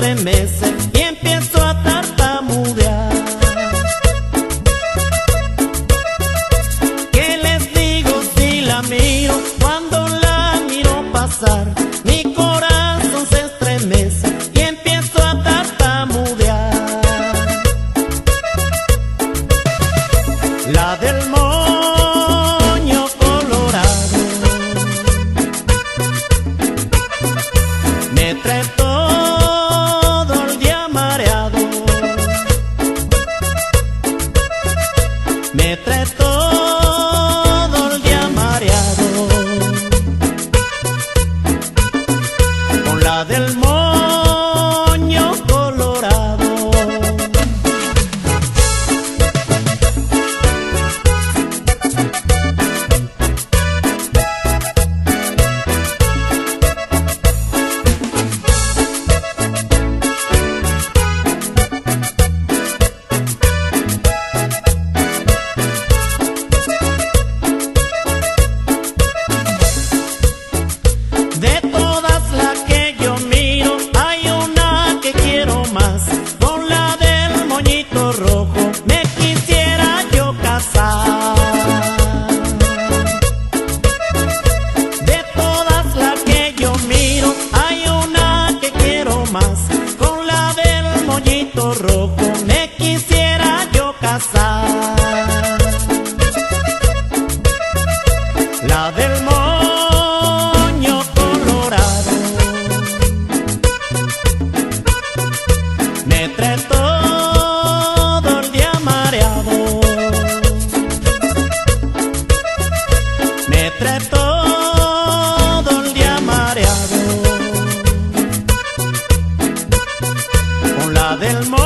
estremece y empiezo a tartamudear. ¿Qué les digo si la miro? Cuando la miro pasar, mi corazón se estremece y empiezo a tartamudear. La del moño colorado me trae todo el día mareado, me trae todo el día mareado. Con la del moño colorado. De todas las que yo miro, hay una que quiero más. Con la del moñito rojo me quisiera yo casar. De todas las que yo miro, hay una que quiero más. Con la del moñito rojo me quisiera yo casar. La del moño colorado me trae todo el día mareado, me trae todo el día mareado. Con la del moño